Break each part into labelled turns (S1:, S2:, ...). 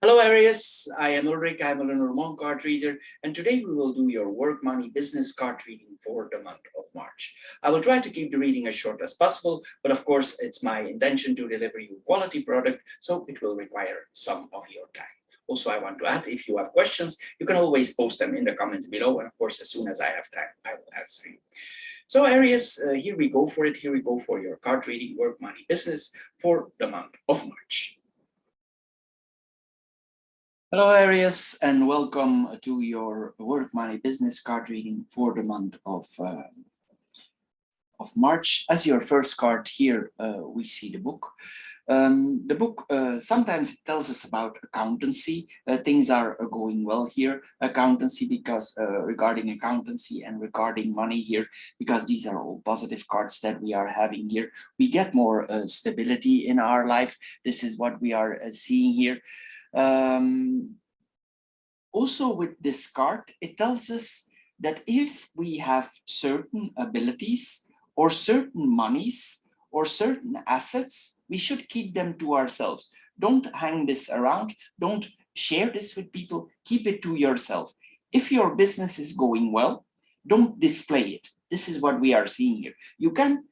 S1: Hello Aries, I am Ulrich, I am a Lenormand card reader, and today we will do your work, money, business card reading for the month of March. I will try to keep the reading as short as possible, but of course it's my intention to deliver you quality product, so it will require some of your time. Also, I want to add, if you have questions, you can always post them in the comments below, and of course, as soon as I have time, I will answer you. So Aries, here we go for it. Here we go for your card reading, work, money, business for the month of March. Hello Aries, and welcome to your work, money, business card reading for the month of March. As your first card here, we see the book. The book sometimes it tells us about accountancy. Things are going well here, accountancy, because regarding accountancy and regarding money here, because these are all positive cards that we are having here. We get more stability in our life. This is what we are seeing here. Also with this card, it tells us that if we have certain abilities or certain monies or certain assets, we should keep them to ourselves. Don't hang this around. Don't share this with people. Keep it to yourself. If your business is going well, don't display it. This is what we are seeing here. You can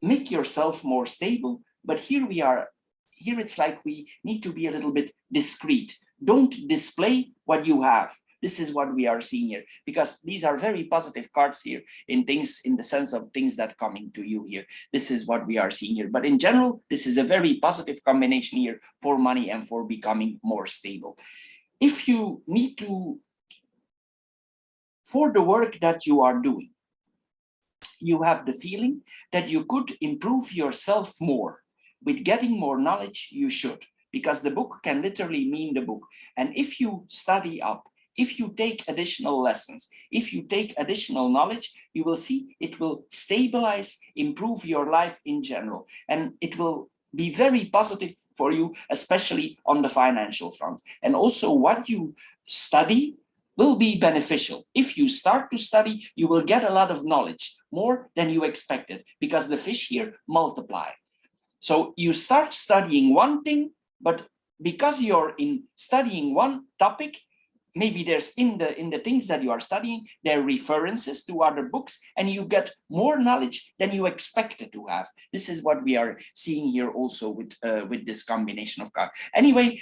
S1: make yourself more stable, but here we are. Here it's like we need to be a little bit discreet. Don't display what you have. This is what we are seeing here, because these are very positive cards here in the sense of things that coming to you here. This is what we are seeing here. But in general, this is a very positive combination here for money and for becoming more stable. If you need to, for the work that you are doing, you have the feeling that you could improve yourself more. With getting more knowledge, you should, because the book can literally mean the book. And if you study up, if you take additional lessons, if you take additional knowledge, you will see it will stabilize, improve your life in general. And it will be very positive for you, especially on the financial front. And also what you study will be beneficial. If you start to study, you will get a lot of knowledge, more than you expected, because the fish here multiply. So you start studying one thing, but because you're in studying one topic, maybe there's in the things that you are studying, there are references to other books, and you get more knowledge than you expected to have. This is what we are seeing here also with this combination of cards. Anyway,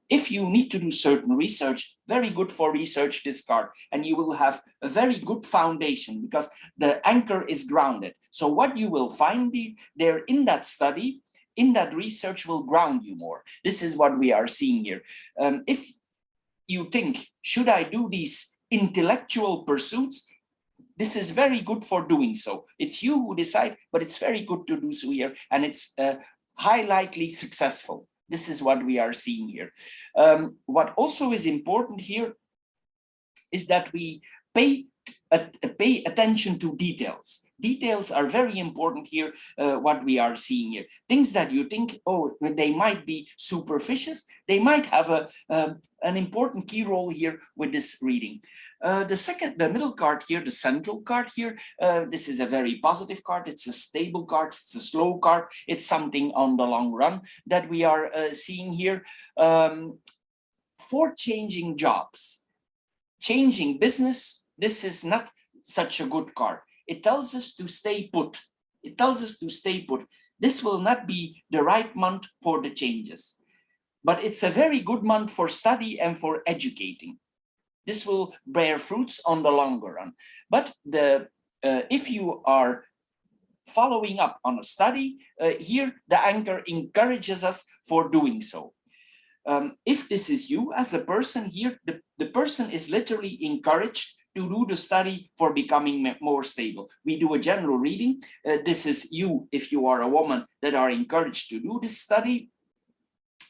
S1: if you need to do certain research, very good for research, this card, and you will have a very good foundation because the anchor is grounded. So what you will find there in that study, in that research, will ground you more. This is what we are seeing here. If you think, should I do these intellectual pursuits? This is very good for doing so. It's you who decide, but it's very good to do so here, and it's high likely successful. This is what we are seeing here. What also is important here is that we pay attention to details. Details are very important here, what we are seeing here. Things that you think, oh, they might be superficial, they might have an important key role here with this reading. The middle card here, the central card here, this is a very positive card. It's a stable card, it's a slow card. It's something on the long run that we are seeing here. For changing jobs, changing business, this is not such a good card. It tells us to stay put. It tells us to stay put. This will not be the right month for the changes, but it's a very good month for study and for educating. This will bear fruits on the longer run. But if you are following up on a study, here the anchor encourages us for doing so. If this is you as a person here, the person is literally encouraged to do the study for becoming more stable. We do a general reading. This is you, if you are a woman, that are encouraged to do this study.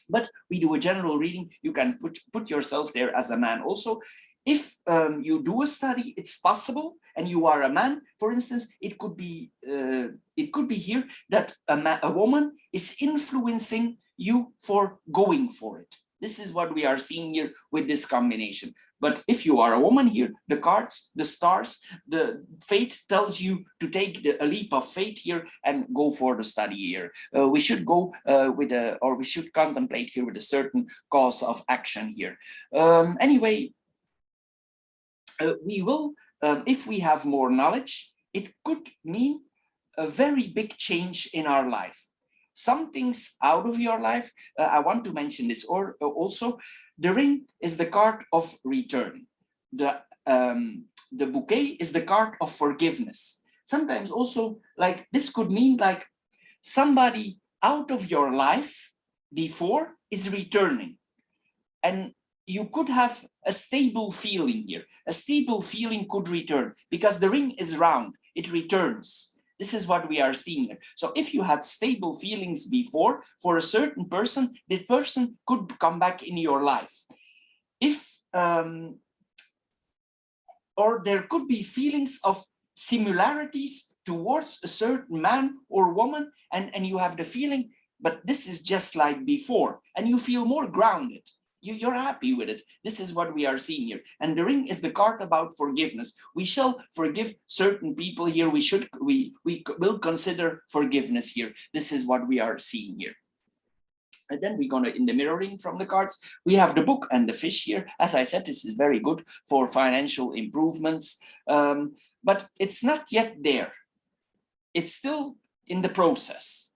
S1: But we do a general reading. You can put yourself there as a man also. If you do a study, it's possible, and you are a man, for instance, it could be here that a woman is influencing you for going for it. This is what we are seeing here with this combination. But if you are a woman here, the cards, the stars, the fate tells you to take a leap of faith here and go for the study here. We should go we should contemplate here with a certain cause of action here. Anyway, we will, if we have more knowledge, it could mean a very big change in our life. Some things out of your life, I want to mention this, or also, the ring is the card of return. The bouquet is the card of forgiveness. Sometimes also, like, this could mean like somebody out of your life before is returning. And you could have a stable feeling here. A stable feeling could return because the ring is round, it returns. This is what we are seeing here. So if you had stable feelings before for a certain person, this person could come back in your life. If or there could be feelings of similarities towards a certain man or woman, and you have the feeling, but this is just like before, and you feel more grounded. You're happy with it. This is what we are seeing here. And the ring is the card about forgiveness. We shall forgive certain people here. We will consider forgiveness here. This is what we are seeing here. And then we're going to, in the mirroring from the cards, we have the book and the fish here. As I said, this is very good for financial improvements, but it's not yet there. It's still in the process.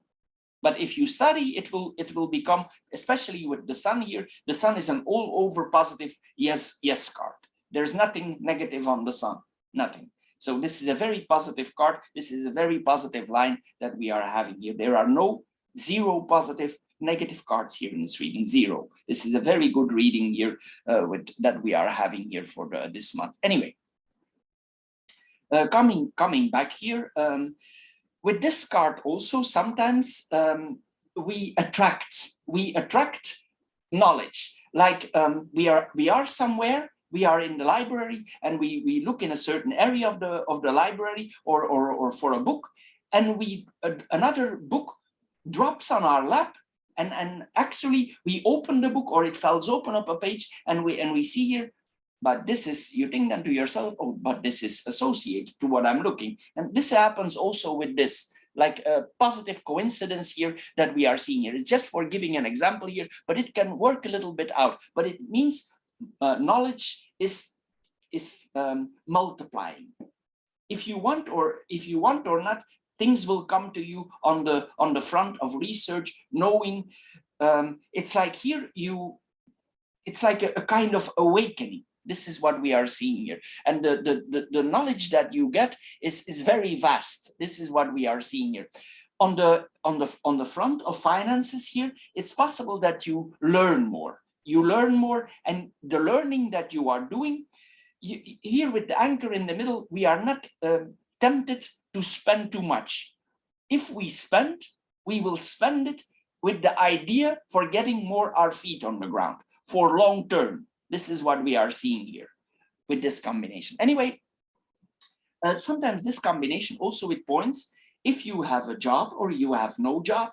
S1: But if you study, it will become, especially with the sun here, the sun is an all over positive yes card. There's nothing negative on the sun, nothing. So this is a very positive card. This is a very positive line that we are having here. There are no zero positive negative cards here in this reading, zero. This is a very good reading here that we are having here for this month. Anyway, coming back here, with this card also, sometimes we attract knowledge. Like we are somewhere, we are in the library, and we look in a certain area of the library or for a book, and another book drops on our lap, and actually we open the book, or it falls open up a page, and we see here, but this is, you think then to yourself, oh, but this is associated to what I'm looking. And this happens also with this, like a positive coincidence here that we are seeing here. It's just for giving an example here, but it can work a little bit out. But it means knowledge is multiplying. If you want or not, things will come to you on the front of research, knowing. It's like here it's like a kind of awakening. This is what we are seeing here. And the knowledge that you get is very vast. This is what we are seeing here. On the front of finances here, it's possible that you learn more. You learn more, and the learning that you are doing, here with the anchor in the middle, we are not tempted to spend too much. If we spend, we will spend it with the idea for getting more our feet on the ground for long term. This is what we are seeing here with this combination. Anyway, sometimes this combination also with points, if you have a job or you have no job,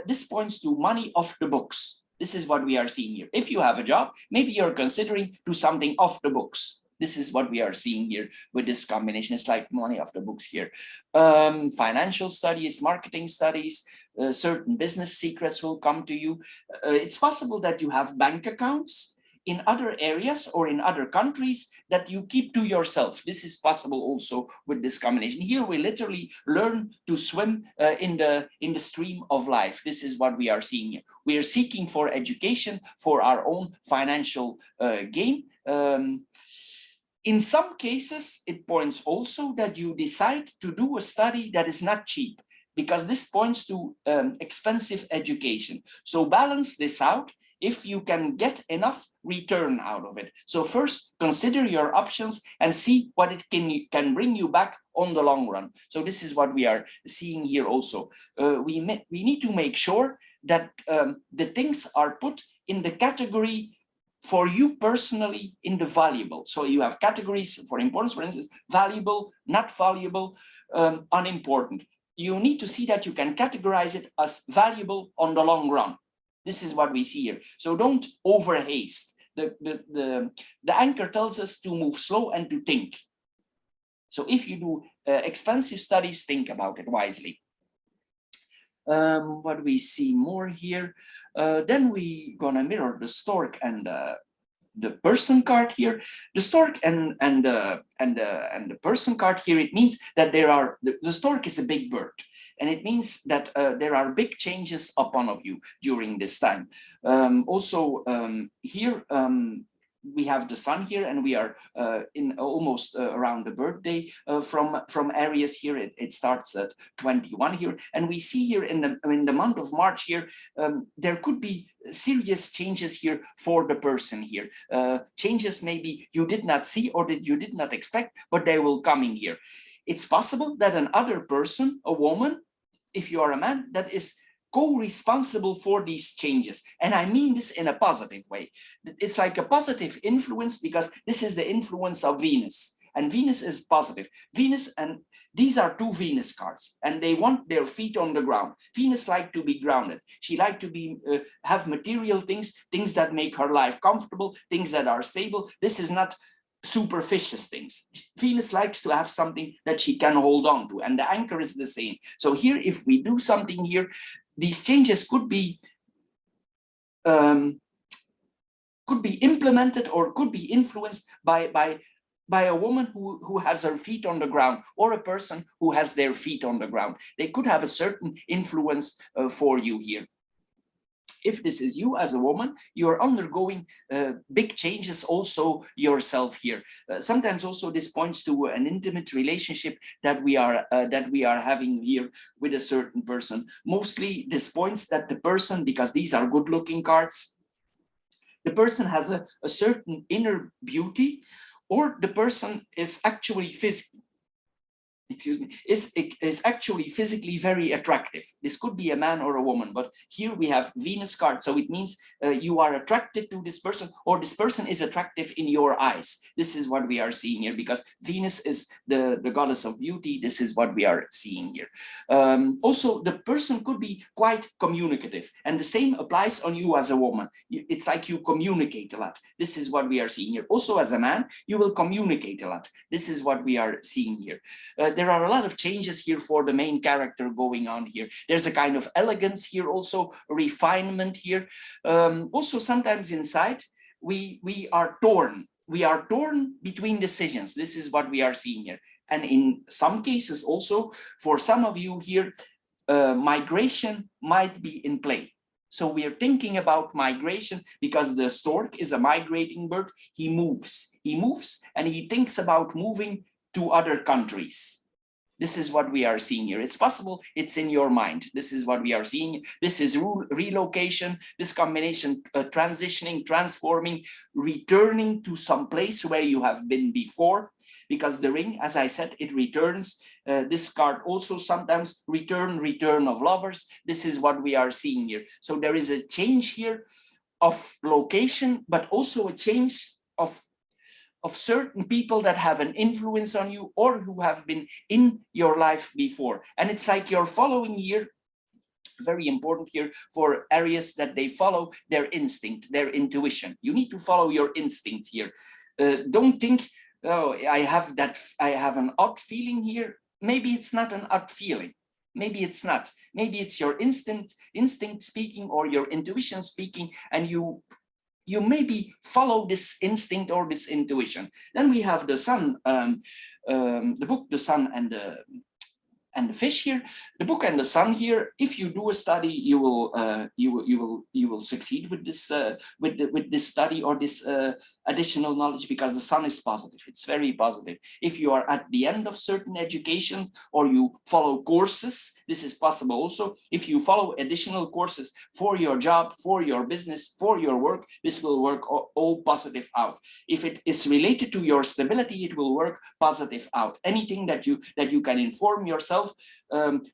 S1: this points to money off the books. This is what we are seeing here. If you have a job, maybe you're considering to something off the books. This is what we are seeing here with this combination. It's like money off the books here. Financial studies, marketing studies, certain business secrets will come to you. It's possible that you have bank accounts in other areas or in other countries that you keep to yourself. This is possible also with this combination. Here we literally learn to swim in the stream of life. This is what we are seeing here. We are seeking for education for our own financial gain. In some cases, it points also that you decide to do a study that is not cheap, because this points to expensive education. So balance this out if you can get enough return out of it. So first, consider your options and see what it can bring you back on the long run. So this is what we are seeing here also. We need to make sure that the things are put in the category for you personally in the valuable. So you have categories for importance, for instance, valuable, not valuable, unimportant. You need to see that you can categorize it as valuable on the long run. This is what we see here. So don't over haste. The anchor tells us to move slow and to think. So if you do expensive studies, think about it wisely. What we see more here, then we gonna mirror the stork and the person card here. The stork and the person card here, it means that there are, the stork is a big bird, and it means that there are big changes upon of you during this time. Also here we have the sun here, and we are in almost around the birthday from Aries here. It starts at 21 here, and we see here in the month of March here, there could be serious changes here for the person here. Changes maybe you did not see or that you did not expect, but they will come in here. It's possible that another person, a woman, if you are a man, that is co-responsible for these changes. And I mean this in a positive way. It's like a positive influence, because this is the influence of Venus, and Venus is positive. Venus, and these are two Venus cards, and they want their feet on the ground. Venus like to be grounded. She like to be have material things that make her life comfortable, things that are stable. This is not superficial things. Venus likes to have something that she can hold on to, and the anchor is the same. So here, if we do something here, these changes could be implemented or could be influenced by a woman who has her feet on the ground, or a person who has their feet on the ground. They could have a certain influence for you here. If this is you as a woman, you are undergoing big changes also yourself here. Sometimes also this points to an intimate relationship that we are having here with a certain person. Mostly this points that the person, because these are good looking cards, the person has a certain inner beauty, or the person is actually is actually physically very attractive. This could be a man or a woman, but here we have Venus card. So it means you are attracted to this person, or this person is attractive in your eyes. This is what we are seeing here, because Venus is the goddess of beauty. This is what we are seeing here. Also, the person could be quite communicative, and the same applies on you as a woman. It's like you communicate a lot. This is what we are seeing here. Also, as a man, you will communicate a lot. This is what we are seeing here. There are a lot of changes here for the main character going on here. There's a kind of elegance here, also refinement here. Also, sometimes inside we are torn. We are torn between decisions. This is what we are seeing here. And in some cases also, for some of you here, migration might be in play. So we are thinking about migration, because the stork is a migrating bird. He moves, and he thinks about moving to other countries. This is what we are seeing here. It's possible it's in your mind. This is what we are seeing. This is relocation, this combination, transitioning, transforming, returning to some place where you have been before, because the ring, as I said, it returns. This card also sometimes return of lovers. This is what we are seeing here. So there is a change here of location, but also a change of certain people that have an influence on you, or who have been in your life before. And it's like you're following here, very important here for Aries, that they follow their instinct, their intuition. You need to follow your instinct here. Don't think, oh, I have an odd feeling here. Maybe it's not an odd feeling. Maybe it's not. Maybe it's your instinct speaking, or your intuition speaking, and you maybe follow this instinct or this intuition. Then we have the sun, the book, the sun, and the fish here. The book and the sun here. If you do a study, you will succeed with this with this study, or this additional knowledge, because the sun is positive. It's very positive. If you are at the end of certain education, or you follow courses, this is possible also. If you follow additional courses for your job, for your business, for your work, this will work all positive out. If it is related to your stability, it will work positive out. Anything that you can inform yourself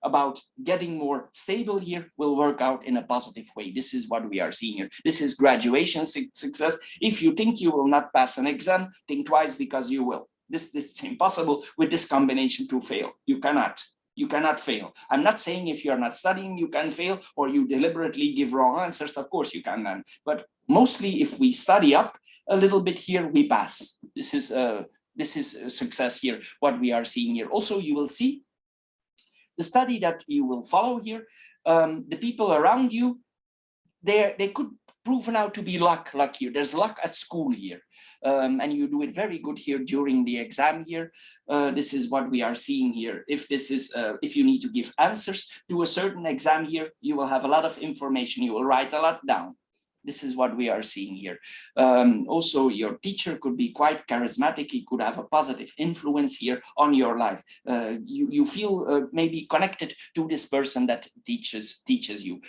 S1: about getting more stable here will work out in a positive way. This is what we are seeing here. This is graduation success. If you think you will not pass an exam, think twice, because you will. It's impossible with this combination to fail. You cannot. You cannot fail. I'm not saying if you're not studying, you can fail, or you deliberately give wrong answers. Of course you can, but mostly if we study up a little bit here, we pass. This is a success here, what we are seeing here. Also, you will see the study that you will follow here, the people around you, they could prove now to be luck here. There's luck at school here. And you do it very good here during the exam here. This is what we are seeing here. If this is, if you need to give answers to a certain exam here, you will have a lot of information. You will write a lot down. This is what we are seeing here. Also, your teacher could be quite charismatic. He could have a positive influence here on your life. You feel maybe connected to this person that teaches you.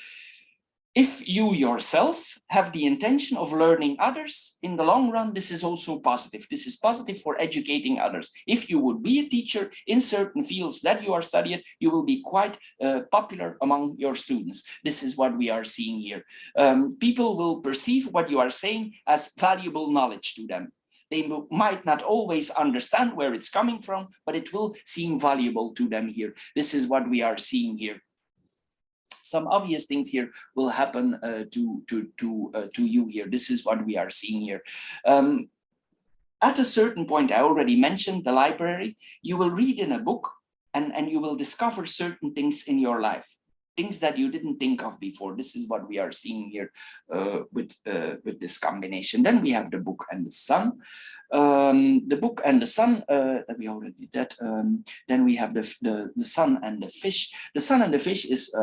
S1: If you yourself have the intention of learning others, in the long run, this is also positive. This is positive for educating others. If you would be a teacher in certain fields that you are studying, you will be quite popular among your students. This is what we are seeing here. People will perceive what you are saying as valuable knowledge to them. They might not always understand where it's coming from, but it will seem valuable to them here. This is what we are seeing here. Some obvious things here will happen to you here. This is what we are seeing here. At a certain point, I already mentioned the library. You will read in a book and you will discover certain things in your life, things that you didn't think of before. This is what we are seeing here with this combination. Then we have the book and the sun. The book and the sun, we already did that. Then we have the sun and the fish. The sun and the fish is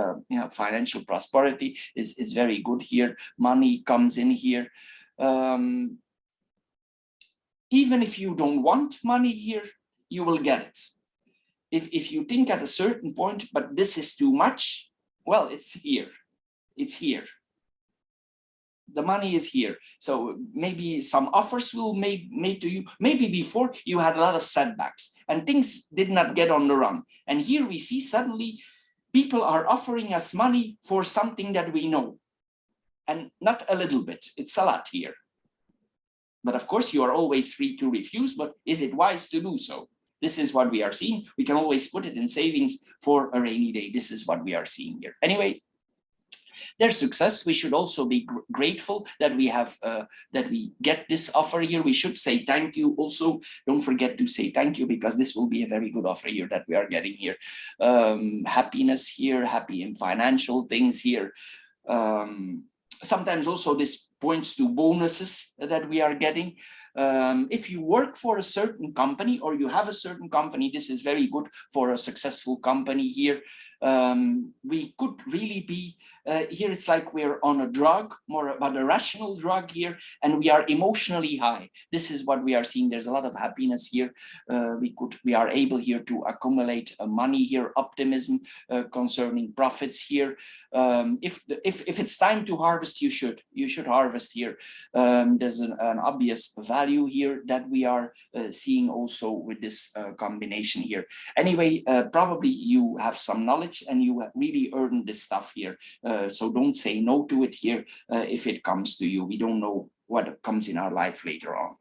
S1: financial prosperity is very good here. Money comes in here. Even if you don't want money here, you will get it. If you think at a certain point, but this is too much, well, it's here. It's here. The money is here. So maybe some offers will made to you. Maybe before you had a lot of setbacks and things did not get on the run. And here we see suddenly people are offering us money for something that we know. And not a little bit, it's a lot here. But of course you are always free to refuse, but is it wise to do so? This is what we are seeing. We can always put it in savings for a rainy day. This is what we are seeing here. Anyway, their success, we should also be grateful that we have that we get this offer here. We should say thank you. Also, don't forget to say thank you, because this will be a very good offer here that we are getting here. Happiness here, happy in financial things here. Sometimes also this points to bonuses that we are getting. If you work for a certain company or you have a certain company, this is very good for a successful company here. We could really be here. It's like we're on a drug, more about a rational drug here, and we are emotionally high. This is what we are seeing. There's a lot of happiness here. We are able here to accumulate money here, optimism concerning profits here. If it's time to harvest, you should harvest here. There's an obvious value here that we are seeing also with this combination here. Anyway, probably you have some knowledge and you really earned this stuff here. So don't say no to it here if it comes to you. We don't know what comes in our life later on.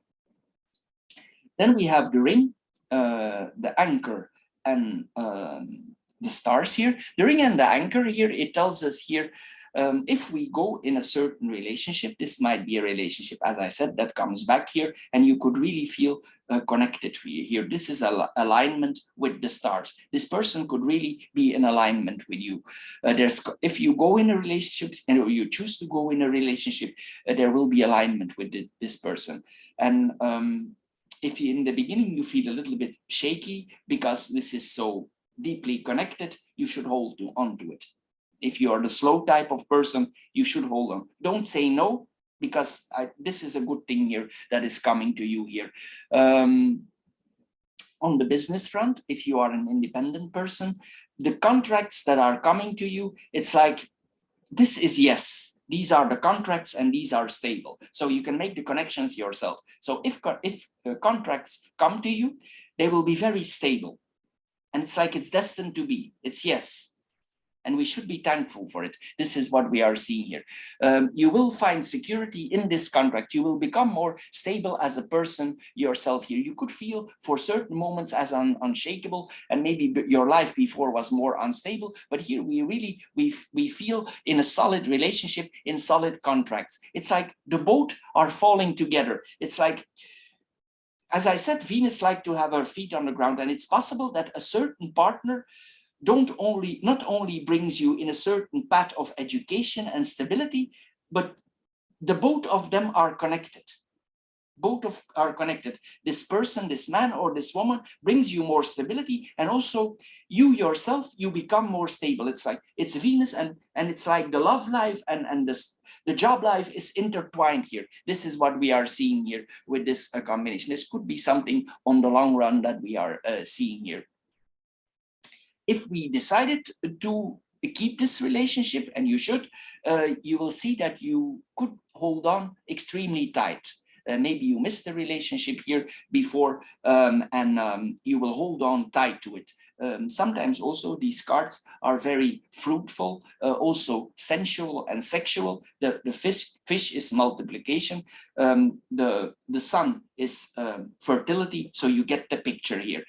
S1: Then we have the ring, the anchor, and the stars here. The ring and the anchor here, it tells us here, if we go in a certain relationship, this might be a relationship, as I said, that comes back here, and you could really feel connected here. This is an alignment with the stars. This person could really be in alignment with you. If you go in a relationship and you choose to go in a relationship, there will be alignment with this person. And if in the beginning you feel a little bit shaky because this is so deeply connected, you should hold on to it. If you are the slow type of person, you should hold on. Don't say no, because this is a good thing here that is coming to you here. On the business front, if you are an independent person, the contracts that are coming to you, it's like, this is yes. These are the contracts and these are stable. So you can make the connections yourself. So if contracts come to you, they will be very stable. And it's like it's destined to be. It's yes. And we should be thankful for it. This is what we are seeing here. You will find security in this contract. You will become more stable as a person yourself here. You could feel for certain moments as unshakable, and maybe your life before was more unstable. But here we feel in a solid relationship, in solid contracts. It's like the boat are falling together. It's like, as I said, Venus like to have her feet on the ground, and it's possible that a certain partner not only brings you in a certain path of education and stability, but the both of them are connected. Both are connected. This person, this man or this woman brings you more stability, and also you yourself, you become more stable. It's like, it's Venus, and it's like the love life and the job life is intertwined here. This is what we are seeing here with this combination. This could be something on the long run that we are seeing here. If we decided to keep this relationship, and you should, you will see that you could hold on extremely tight. Maybe you missed the relationship here before, and you will hold on tight to it. Sometimes also these cards are very fruitful, also sensual and sexual. The fish is multiplication. The sun is fertility. So you get the picture here.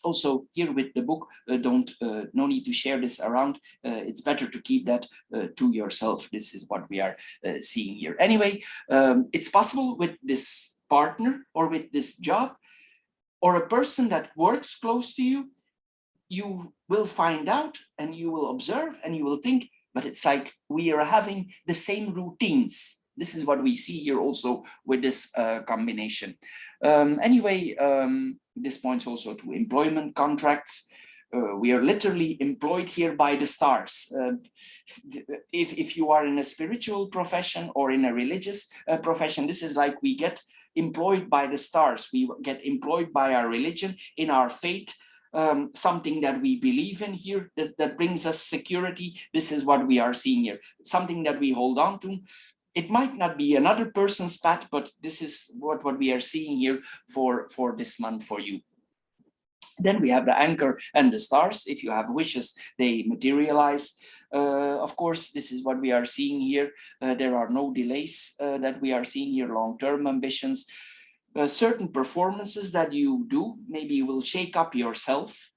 S1: Also here with the book, no need to share this around. It's better to keep that to yourself. This is what we are seeing here. Anyway, it's possible with this partner or with this job or a person that works close to you, you will find out and you will observe and you will think, but it's like we are having the same routines. This is what we see here also with this combination. Anyway, this points also to employment contracts. We are literally employed here by the stars. If you are in a spiritual profession or in a religious profession, this is like we get employed by the stars. We get employed by our religion, in our faith, something that we believe in here that brings us security. This is what we are seeing here, something that we hold on to. It might not be another person's path, but this is what we are seeing here for this month for you. Then we have the anchor and the stars. If you have wishes, they materialize. Of course, this is what we are seeing here. There are no delays that we are seeing here, long-term ambitions. Certain performances that you do, maybe you will shake up yourself.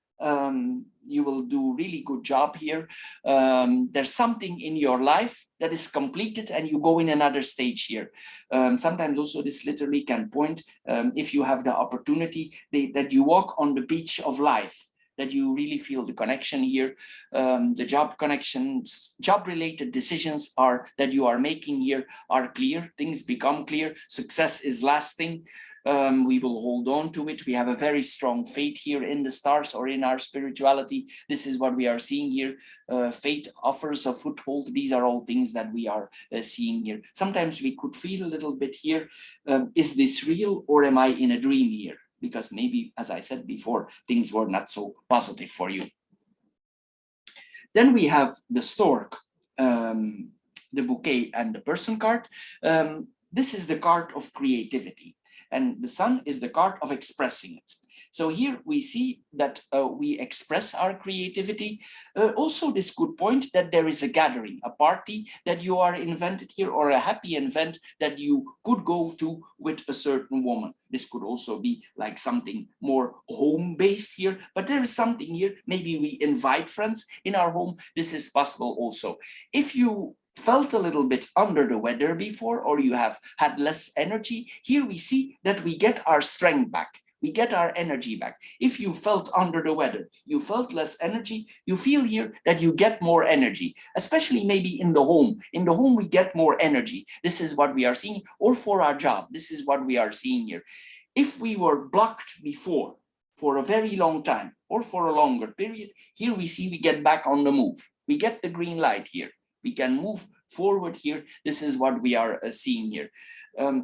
S1: You will do really good job here. There's something in your life that is completed and you go in another stage here. Sometimes also this literally can point, if you have the opportunity, that you walk on the beach of life, that you really feel the connection here. The job connections, job related decisions that you are making here are clear. Things become clear. Success is lasting. We will hold on to it. We have a very strong faith here in the stars or in our spirituality. This is what we are seeing here. Faith offers a foothold. These are all things that we are seeing here. Sometimes we could feel a little bit here, is this real or am I in a dream here? Because maybe, as I said before, things were not so positive for you. Then we have the stork, the bouquet and the person card. This is the card of creativity. And the sun is the card of expressing it. So here we see that we express our creativity. Also, this could point that there is a gathering, a party that you are invented here, or a happy event that you could go to with a certain woman. This could also be like something more home-based here, but there is something here. Maybe we invite friends in our home. This is possible also. If you felt a little bit under the weather before, or you have had less energy, here we see that we get our strength back. We get our energy back. If you felt under the weather, you felt less energy, you feel here that you get more energy, especially maybe in the home. In the home, we get more energy. This is what we are seeing, or for our job. This is what we are seeing here. If we were blocked before for a very long time or for a longer period, here we see we get back on the move. We get the green light here. We can move forward here. This is what we are seeing here.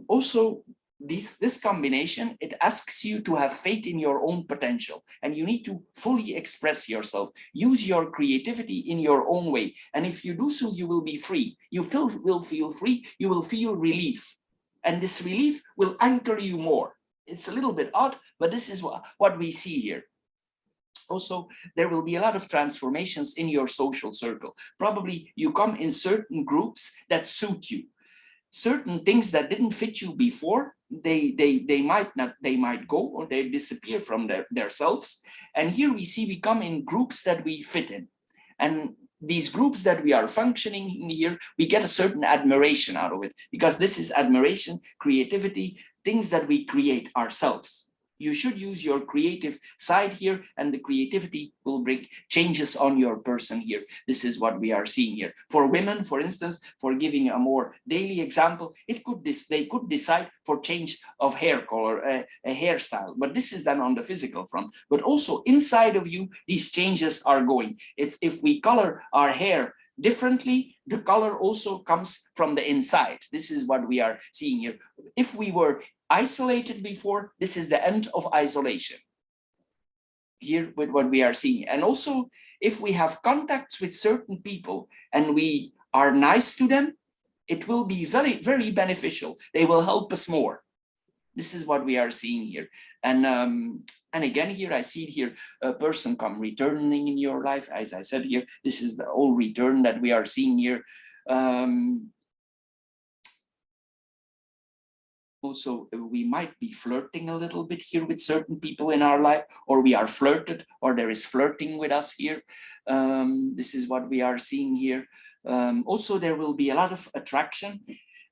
S1: Also, this combination, it asks you to have faith in your own potential, and you need to fully express yourself. Use your creativity in your own way. And if you do so, you will be free. You will feel free. You will feel relief. And this relief will anchor you more. It's a little bit odd, but this is what we see here. Also, there will be a lot of transformations in your social circle. Probably you come in certain groups that suit you. Certain things that didn't fit you before, they might go, or they disappear from their selves. And here we see we come in groups that we fit in. And these groups that we are functioning in here, we get a certain admiration out of it, because this is admiration, creativity, things that we create ourselves. You should use your creative side here, and the creativity will bring changes on your person here. This is what we are seeing here. For women, for instance, for giving a more daily example, they could decide for change of hair color, a hairstyle, but this is done on the physical front. But also inside of you, these changes are going. It's if we color our hair differently, the color also comes from the inside. This is what we are seeing here. If we were isolated before, this is the end of isolation here with what we are seeing. And also, if we have contacts with certain people and we are nice to them, it will be very, very beneficial. They will help us more. This is what we are seeing here. And again, here I see here a person come returning in your life. As I said here, this is the old return that we are seeing here. Also, we might be flirting a little bit here with certain people in our life, or we are flirted, or there is flirting with us here. This is what we are seeing here. Also, there will be a lot of attraction.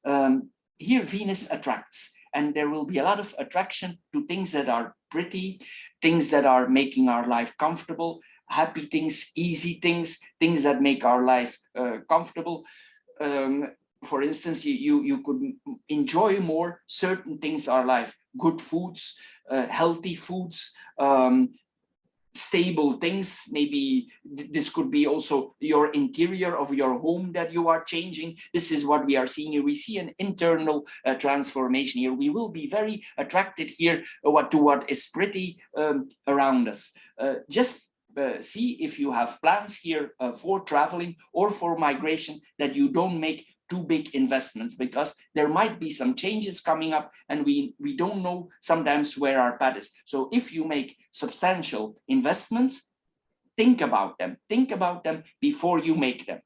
S1: Here, Venus attracts, and there will be a lot of attraction to things that are pretty, things that are making our life comfortable, happy things, easy things, things that make our life comfortable. For instance, you could enjoy more certain things in our life, good foods, healthy foods, stable things. Maybe this could be also your interior of your home that you are changing. This is what we are seeing here. We see an internal transformation here. We will be very attracted here to what is pretty around us. Just see if you have plans here for traveling or for migration, that you don't make too big investments, because there might be some changes coming up, and we don't know sometimes where our path is. So if you make substantial investments, think about them before you make them.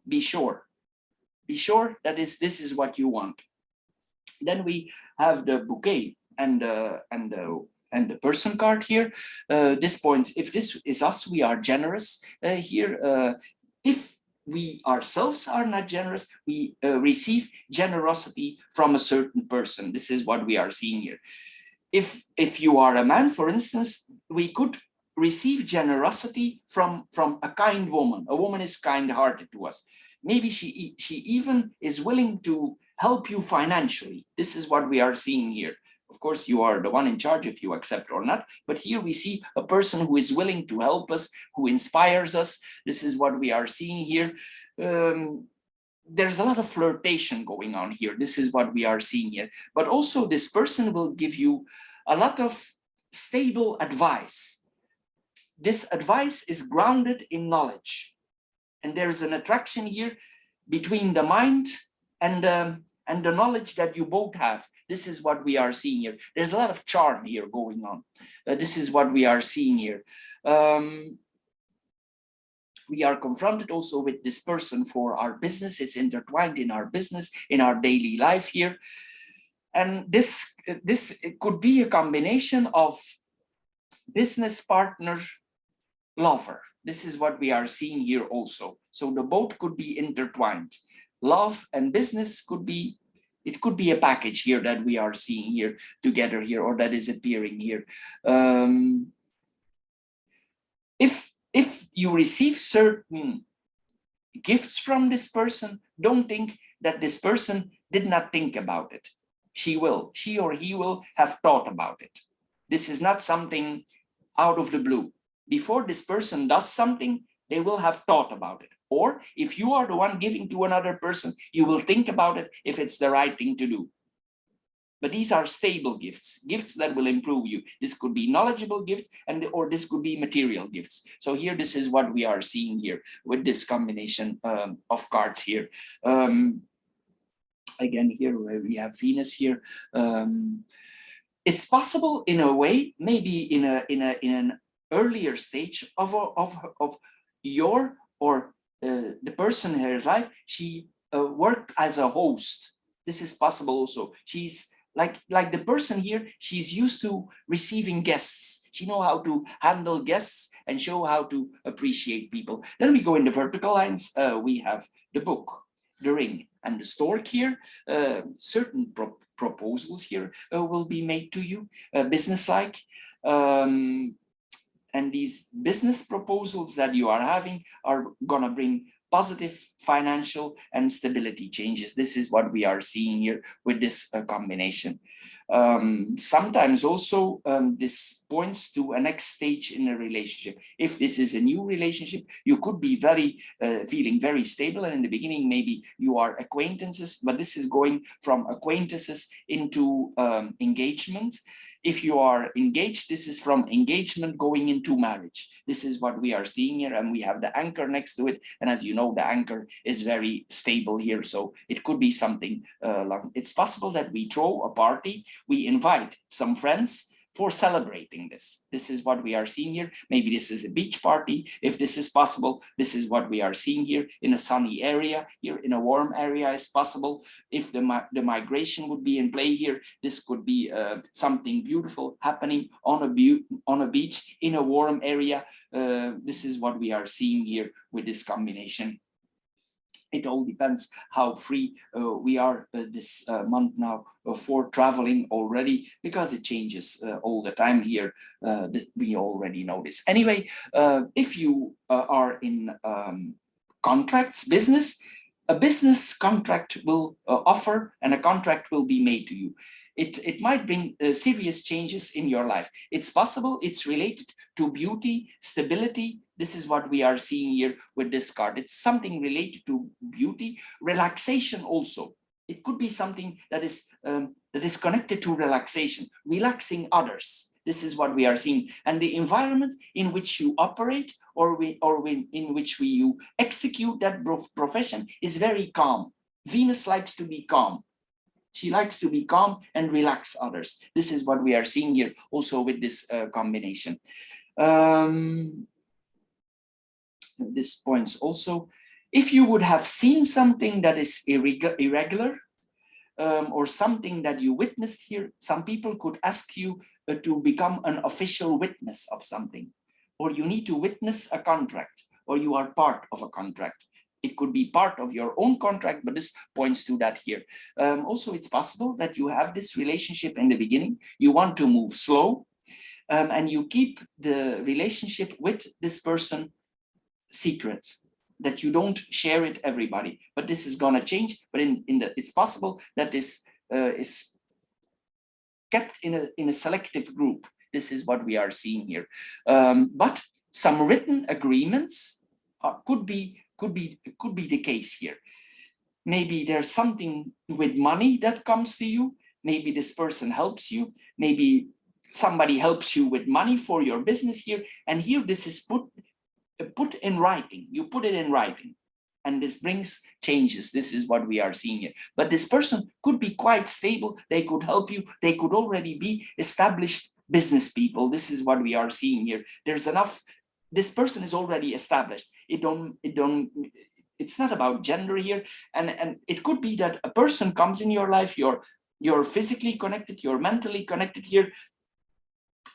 S1: Be sure that this is what you want. Then we have the bouquet and the person card here. This points, if this is us, we are generous here. If we ourselves are not generous, we receive generosity from a certain person. This is what we are seeing here. If you are a man, for instance, we could receive generosity from a kind woman. A woman is kind-hearted to us. Maybe she even is willing to help you financially. This is what we are seeing here. Of course, you are the one in charge if you accept or not. But here we see a person who is willing to help us, who inspires us. This is what we are seeing here. There's a lot of flirtation going on here. This is what we are seeing here. But also this person will give you a lot of stable advice. This advice is grounded in knowledge. And there's an attraction here between the mind and the knowledge that you both have. This is what we are seeing here. There's a lot of charm here going on. This is what we are seeing here. We are confronted also with this person for our business. It's intertwined in our business, in our daily life here. And this could be a combination of business partner, lover. This is what we are seeing here also. So the both could be intertwined. Love and business could be, it could be a package here that we are seeing here together here, or that is appearing here. If you receive certain gifts from this person, don't think that this person did not think about it. She or he will have thought about it. This is not something out of the blue. Before this person does something, they will have thought about it. Or if you are the one giving to another person, you will think about it if it's the right thing to do. But these are stable gifts, gifts that will improve you. This could be knowledgeable gifts, or this could be material gifts. So here, this is what we are seeing here with this combination of cards here. Again, here we have Venus here. It's possible in a way, maybe in an earlier stage of your or the person in her life, she worked as a host. This is possible also. She's like the person here, she's used to receiving guests. She know how to handle guests and show how to appreciate people. Then we go in the vertical lines. We have the book, the ring, and the stork here. Certain proposals here will be made to you, business-like. And these business proposals that you are having are gonna bring positive financial and stability changes. This is what we are seeing here with this combination. Sometimes also this points to a next stage in a relationship. If this is a new relationship, you could be feeling very stable, and in the beginning maybe you are acquaintances, but this is going from acquaintances into engagement. If you are engaged, this is from engagement going into marriage. This is what we are seeing here, and we have the anchor next to it. And as you know, the anchor is very stable here, so it could be something long. It's possible that we throw a party, we invite some friends for celebrating this. This is what we are seeing here. Maybe this is a beach party. If this is possible, this is what we are seeing here in a sunny area, here in a warm area is possible. If the migration would be in play here, this could be something beautiful happening on a beach in a warm area. This is what we are seeing here with this combination. It all depends how free we are this month now for traveling already, because it changes all the time here. We already know this. Anyway, if you are in contracts, a business contract will offer, and a contract will be made to you. It might bring serious changes in your life. It's possible it's related to beauty, stability. This is what we are seeing here with this card. It's something related to beauty, relaxation also. It could be something that is connected to relaxation, relaxing others. This is what we are seeing. And the environment in which you operate or in which you execute that profession is very calm. Venus likes to be calm. She likes to be calm and relax others. This is what we are seeing here also with this combination. This points also, if you would have seen something that is irregular or something that you witnessed here, some people could ask you to become an official witness of something, or you need to witness a contract, or you are part of a contract. It could be part of your own contract, but this points to that here. Also, it's possible that you have this relationship in the beginning. You want to move slow, and you keep the relationship with this person secret, that you don't share it everybody. But this is gonna change. But it's possible that this is kept in a selective group. This is what we are seeing here. But some written agreements could be the case here. Maybe there's something with money that comes to you. Maybe this person helps you. Maybe somebody helps you with money for your business here. And here this is put in writing. You put it in writing. And this brings changes. This is what we are seeing here. But this person could be quite stable. They could help you. They could already be established business people. This is what we are seeing here. There's enough. This person is already established. It's not about gender here. And it could be that a person comes in your life, you're physically connected, you're mentally connected here,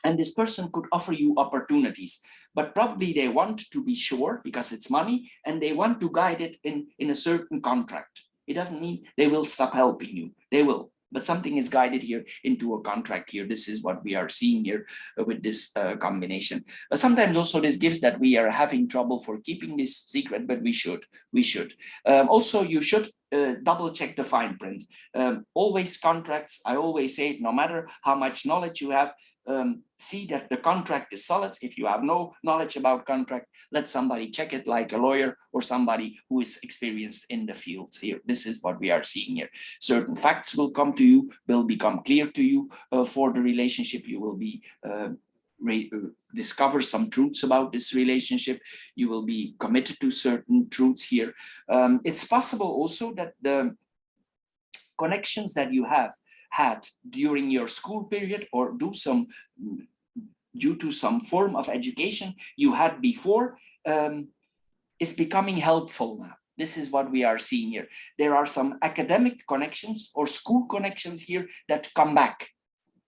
S1: and this person could offer you opportunities, but probably they want to be sure because it's money, and they want to guide it in a certain contract. It doesn't mean they will stop helping you. They will, but something is guided here into a contract here. This is what we are seeing here with this combination. But sometimes also this gives that we are having trouble for keeping this secret, but we should. Also, you should double check the fine print. Always contracts, I always say it, no matter how much knowledge you have, see that the contract is solid. If you have no knowledge about contract, let somebody check it, like a lawyer or somebody who is experienced in the field here. This is what we are seeing here. Certain facts will come to you, will become clear to you for the relationship. You will be discover some truths about this relationship. You will be committed to certain truths here. It's possible also that the connections that you have had during your school period, or do some due to some form of education you had before, is becoming helpful now. This is what we are seeing here. There are some academic connections or school connections here that come back,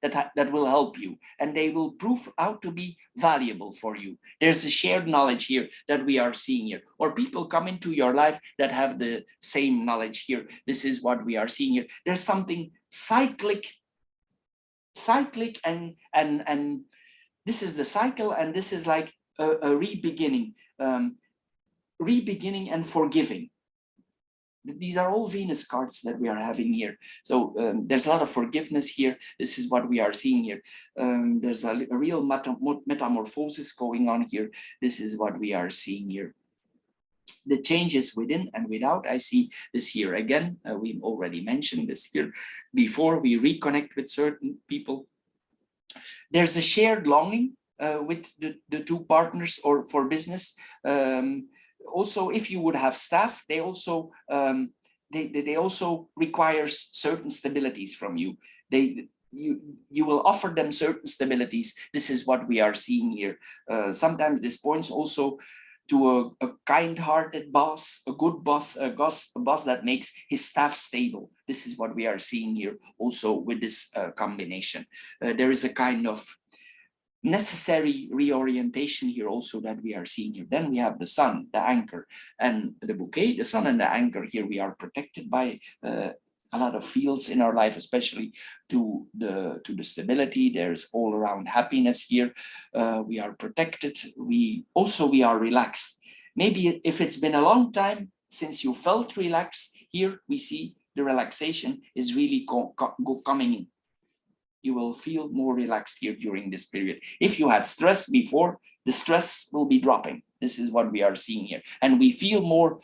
S1: that will help you, and they will prove out to be valuable for you. There's a shared knowledge here that we are seeing here, or people come into your life that have the same knowledge here. This is what we are seeing here. There's something cyclic, and this is the cycle, and this is like a rebeginning, rebeginning and forgiving. These are all Venus cards that we are having here. So there's a lot of forgiveness here. This is what we are seeing here. There's a real metamorphosis going on here. This is what we are seeing here. The changes within and without, I see this here again. We've already mentioned this here before. We reconnect with certain people. There's a shared longing with the two partners or for business. Also, if you would have staff, they also require certain stabilities from you. You will offer them certain stabilities. This is what we are seeing here. Sometimes this points also to a kind-hearted boss, a good boss, a boss that makes his staff stable. This is what we are seeing here also with this combination. There is a kind of necessary reorientation here also that we are seeing here. Then we have the sun, the anchor, and the bouquet. The sun and the anchor here, we are protected by a lot of fields in our life, especially to the stability. There's all around happiness here. We are protected. We are relaxed. Maybe if it's been a long time since you felt relaxed, here we see the relaxation is really coming in. You will feel more relaxed here during this period. If you had stress before, the stress will be dropping. This is what we are seeing here. And we feel more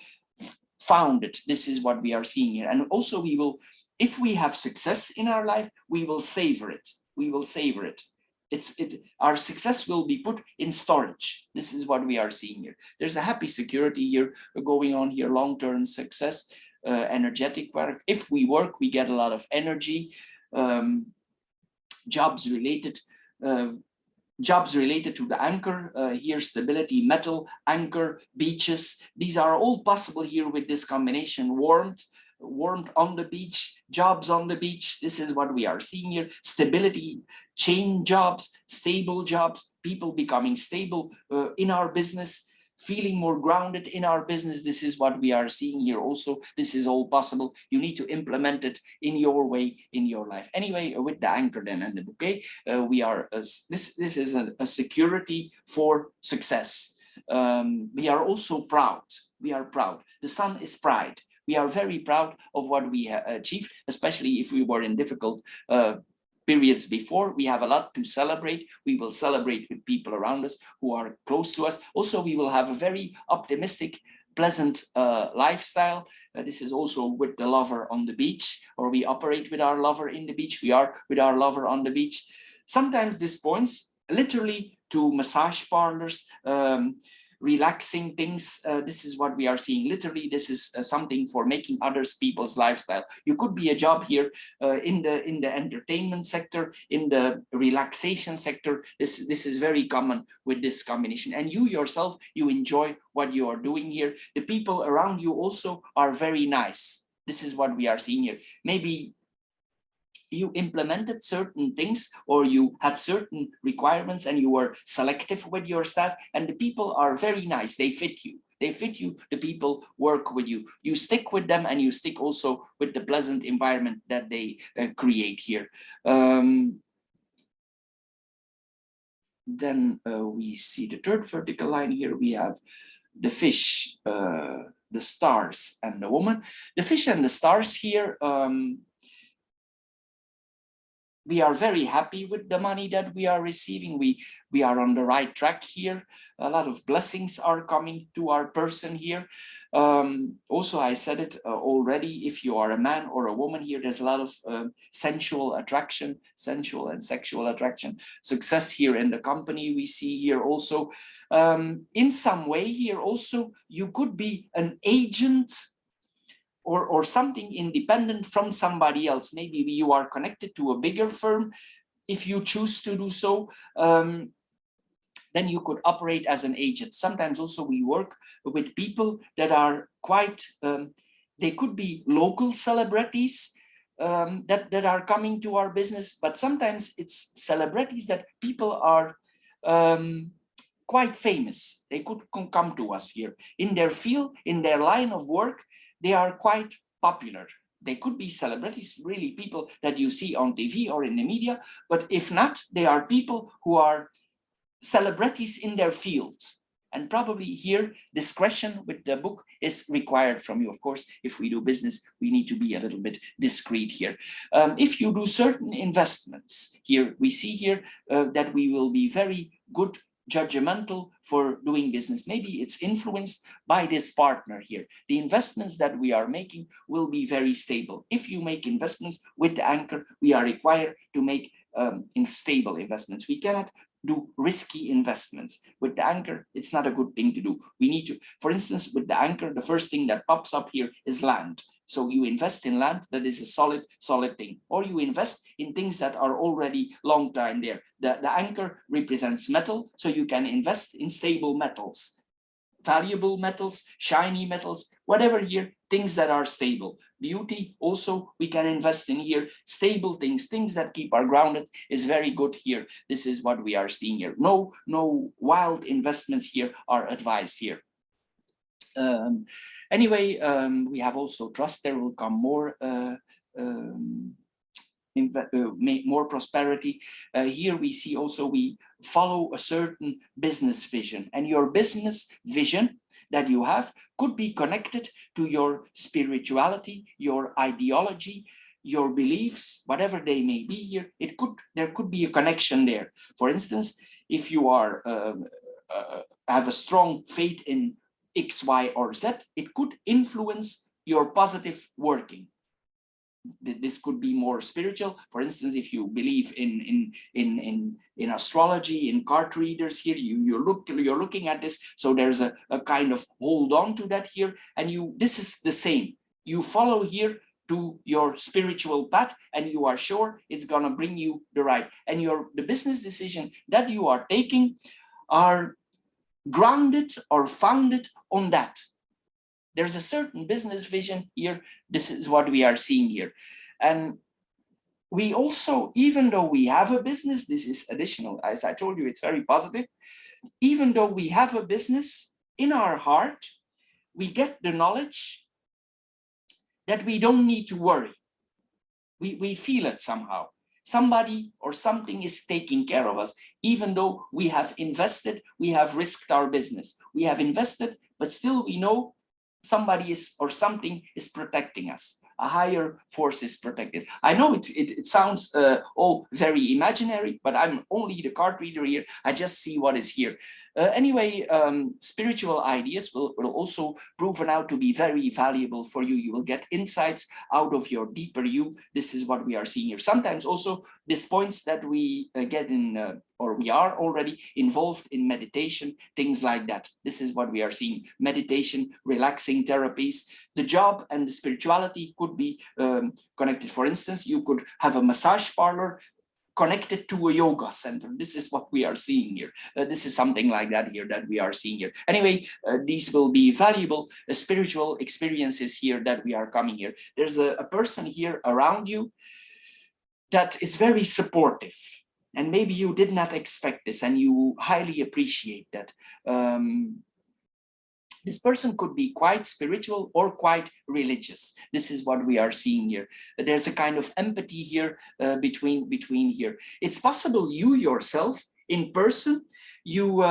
S1: founded. This is what we are seeing here. And also we will, if we have success in our life, we will savor it. We will savor it. Our success will be put in storage. This is what we are seeing here. There's a happy security here going on here, long-term success, energetic work. If we work, we get a lot of energy. Jobs related to the anchor, here stability, metal, anchor, beaches. These are all possible here with this combination. Warmth on the beach, jobs on the beach. This is what we are seeing here. Stability, chain jobs, stable jobs, people becoming stable in our business, feeling more grounded in our business. This is what we are seeing here also. This is all possible. You need to implement it in your way, in your life. Anyway, with the anchor then and the bouquet, we are, this is a security for success. We are also proud. We are proud. The sun is pride. We are very proud of what we achieved, especially if we were in difficult periods before. We have a lot to celebrate. We will celebrate with people around us who are close to us. Also, we will have a very optimistic, pleasant lifestyle. This is also with the lover on the beach, or we operate with our lover in the beach. We are with our lover on the beach. Sometimes this points literally to massage parlors, relaxing things. This is what we are seeing. Literally, this is something for making others people's lifestyle. You could be a job here in the entertainment sector, in the relaxation sector. This is very common with this combination. And you yourself, you enjoy what you are doing here. The people around you also are very nice. This is what we are seeing here. Maybe you implemented certain things, or you had certain requirements and you were selective with your staff, and the people are very nice. They fit you. They fit you. The people work with you. You stick with them, and you stick also with the pleasant environment that they create here. Then we see the third vertical line here. We have the fish, the stars, and the woman. The fish and the stars here, we are very happy with the money that we are receiving. We are on the right track here. A lot of blessings are coming to our person here. Also, I said it already, if you are a man or a woman here, there's a lot of sensual attraction, sensual and sexual attraction. Success here in the company we see here also. In some way here also, you could be an agent or something independent from somebody else. Maybe you are connected to a bigger firm if you choose to do so. then you could operate as an agent. Sometimes also we work with people that are quite, they could be local celebrities that are coming to our business, but sometimes it's celebrities that people are quite famous. They could come to us here. In their field, in their line of work, they are quite popular. They could be celebrities, really people that you see on TV or in the media, but if not, they are people who are celebrities in their field. And probably here, discretion with the book is required from you. Of course, if we do business, we need to be a little bit discreet here. If you do certain investments, here we see here that we will be very good judgmental for doing business. Maybe it's influenced by this partner here. The investments that we are making will be very stable. If you make investments with the anchor, we are required to make stable investments. We cannot do risky investments. With the anchor, it's not a good thing to do. We need to, for instance, with the anchor, the first thing that pops up here is land. So you invest in land that is a solid thing, or you invest in things that are already long time there. The anchor represents metal, so you can invest in stable metals, valuable metals, shiny metals, whatever here, things that are stable. Beauty also, we can invest in here, stable things, things that keep our grounded is very good here. This is what we are seeing here. No wild investments here are advised here. Anyway, we have also trust. There will come more more prosperity. Here we see also we follow a certain business vision, and your business vision that you have could be connected to your spirituality, your ideology, your beliefs, whatever they may be here. There could be a connection there. For instance, if you are have a strong faith in X, Y, or Z, it could influence your positive working. This could be more spiritual. For instance, if you believe in astrology, in card readers here, you're looking at this. So there's a kind of hold on to that here, and this is the same. You follow here to your spiritual path, and you are sure it's gonna bring you the right. And the business decision that you are taking are grounded or founded on that. There's a certain business vision here. This is what we are seeing here. And we also, even though we have a business, this is additional, as I told you, it's very positive. Even though we have a business, in our heart, we get the knowledge that we don't need to worry. We feel it somehow. Somebody or something is taking care of us, even though we have invested, we have risked our business. We have invested, but still we know somebody is or something is protecting us. A higher force is protected. I know it sounds all very imaginary, but I'm only the card reader here. I just see what is here. Anyway, spiritual ideas will also proven out to be very valuable for you. You will get insights out of your deeper you. This is what we are seeing here. Sometimes also these points that we get in or we are already involved in meditation, things like that. This is what we are seeing. Meditation, relaxing therapies. The job and the spirituality could be connected. For instance, you could have a massage parlor connected to a yoga center. This is what we are seeing here. This is something like that here that we are seeing here. Anyway, these will be valuable spiritual experiences here that we are coming here. There's a person here around you that is very supportive. And maybe you did not expect this and you highly appreciate that. This person could be quite spiritual or quite religious. This is what we are seeing here. There's a kind of empathy here between here. It's possible you yourself in person, you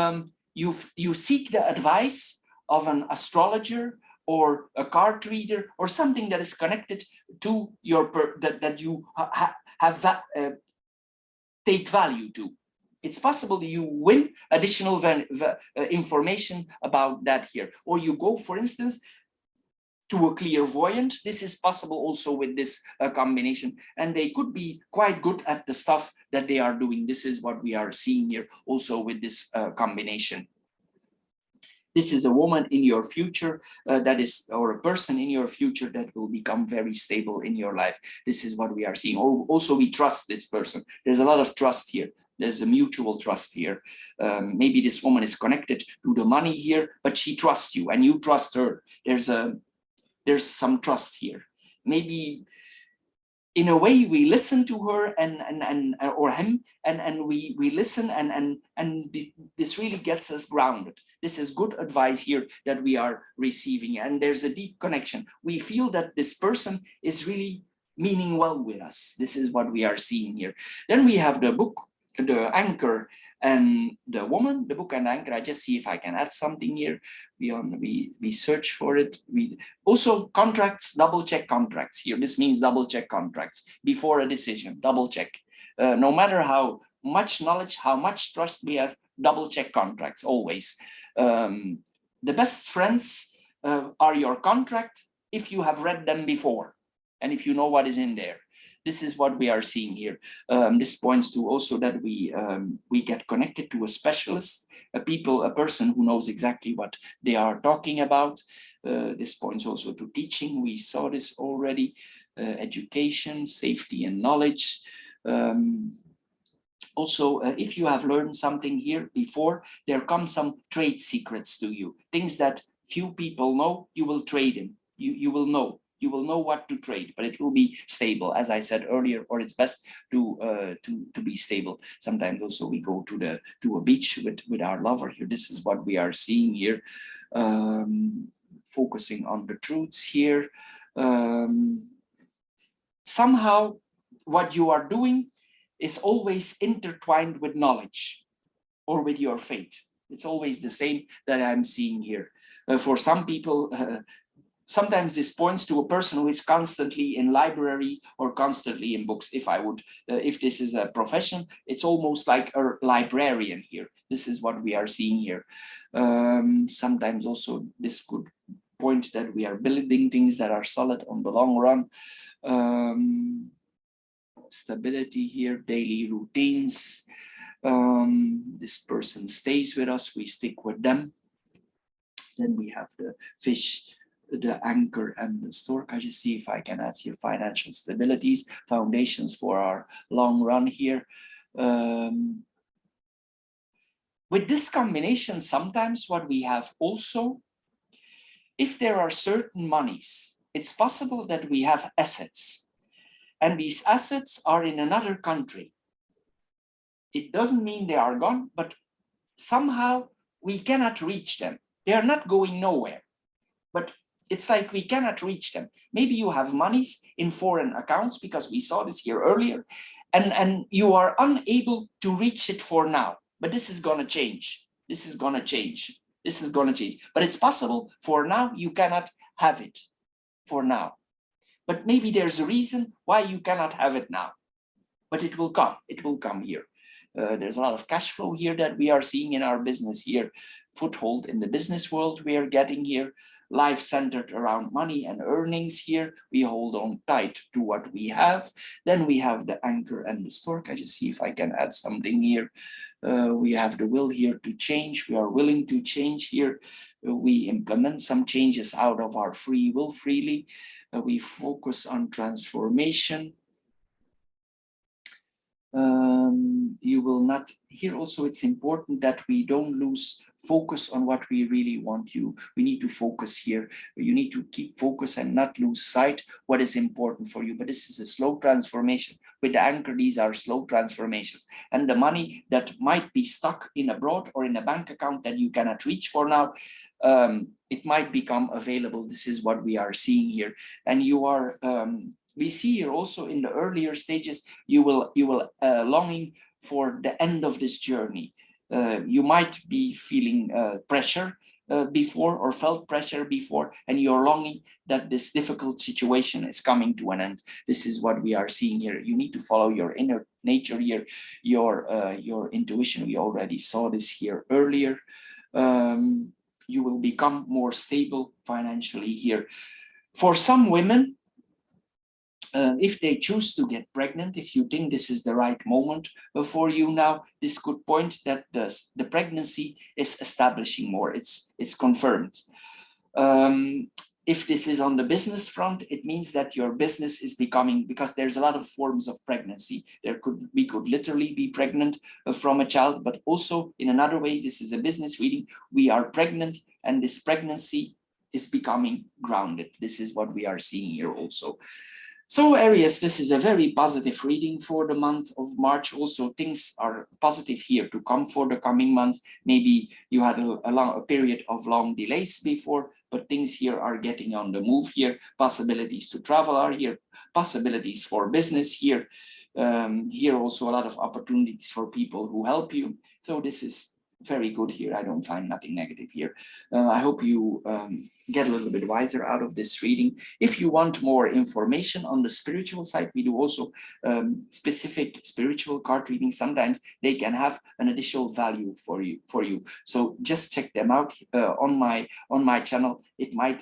S1: seek the advice of an astrologer or a card reader or something that is connected to your that you have take value to. It's possible you win additional information about that here. Or you go, for instance, to a clairvoyant. This is possible also with this combination. And they could be quite good at the stuff that they are doing. This is what we are seeing here also with this combination. This is a woman in your future or a person in your future that will become very stable in your life. This is what we are seeing. Also, we trust this person. There's a lot of trust here. There's a mutual trust here. Maybe this woman is connected to the money here, but she trusts you and you trust her. There's some trust here. Maybe in a way we listen to her or him, and we listen, and this really gets us grounded. This is good advice here that we are receiving, and there's a deep connection. We feel that this person is really meaning well with us. This is what we are seeing here. Then we have the book, the anchor, and the woman. The book and anchor. I just see if I can add something here. We search for it. We also contracts, double check contracts here. This means double check contracts before a decision. Double check. No matter how much knowledge, how much trust we have, double check contracts always. The best friends are your contract if you have read them before and if you know what is in there. This is what we are seeing here. This points to also that we get connected to a specialist, a person who knows exactly what they are talking about. This points also to teaching. We saw this already. Education, safety, and knowledge. Also, if you have learned something here before, there come some trade secrets to you. Things that few people know, you will trade in. You will know. You will know what to trade, but it will be stable, as I said earlier, or it's best to be stable. Sometimes also we go to a beach with our lover here. This is what we are seeing here, focusing on the truths here. Somehow, what you are doing is always intertwined with knowledge or with your faith. It's always the same that I'm seeing here. For some people, sometimes this points to a person who is constantly in library or constantly in books. If this is a profession, it's almost like a librarian here. This is what we are seeing here. Sometimes also this could point that we are building things that are solid on the long run. Stability here, daily routines. This person stays with us, we stick with them. Then we have the fish, the anchor, and the stork. I just see if I can add here financial stabilities, foundations for our long run here. With this combination, sometimes what we have also, if there are certain monies, it's possible that we have assets, and these assets are in another country. It doesn't mean they are gone, but somehow we cannot reach them. They are not going nowhere, but it's like we cannot reach them. Maybe you have monies in foreign accounts, because we saw this here earlier, and you are unable to reach it for now. But this is going to change. This is going to change. This is going to change. But it's possible for now you cannot have it for now. But maybe there's a reason why you cannot have it now. But it will come. It will come here. There's a lot of cash flow here that we are seeing in our business here. Foothold in the business world we are getting here. Life centered around money and earnings here. We hold on tight to what we have. Then we have the anchor and the stork. I just see if I can add something here. We have the will here to change. We are willing to change here. We implement some changes out of our free will freely. We focus on transformation. You will not, here also it's important that we don't lose focus on what we really want. We need to focus here. You need to keep focus and not lose sight what is important for you. But this is a slow transformation. With the anchor, these are slow transformations. And the money that might be stuck in abroad or in a bank account that you cannot reach for now, it might become available. This is what we are seeing here. And you are, we see here also in the earlier stages, you will longing for the end of this journey. You might be feeling pressure before, or felt pressure before, and you're longing that this difficult situation is coming to an end. This is what we are seeing here. You need to follow your inner nature here, your intuition. We already saw this here earlier. You will become more stable financially here. For some women, if they choose to get pregnant, if you think this is the right moment for you now, this could point that the pregnancy is establishing more. It's confirmed. If this is on the business front, it means that your business is becoming, because there's a lot of forms of pregnancy. We could literally be pregnant from a child, but also in another way, this is a business reading. We are pregnant, and this pregnancy is becoming grounded. This is what we are seeing here also. So Aries, this is a very positive reading for the month of March. Also, things are positive here to come for the coming months. Maybe you had a period of long delays before, but things here are getting on the move here. Possibilities to travel are here, possibilities for business here. Here also a lot of opportunities for people who help you. So this is very good here. I don't find nothing negative here. I hope you get a little bit wiser out of this reading. If you want more information on the spiritual side, we do also specific spiritual card readings. Sometimes they can have an additional value for you. So just check them out on my channel.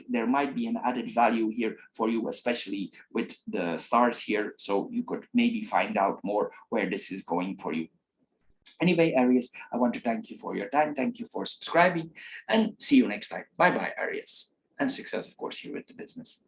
S1: There might be an added value here for you, especially with the stars here. So you could maybe find out more where this is going for you. Anyway, Aries, I want to thank you for your time. Thank you for subscribing, and see you next time. Bye-bye, Aries. And success, of course, here with the business.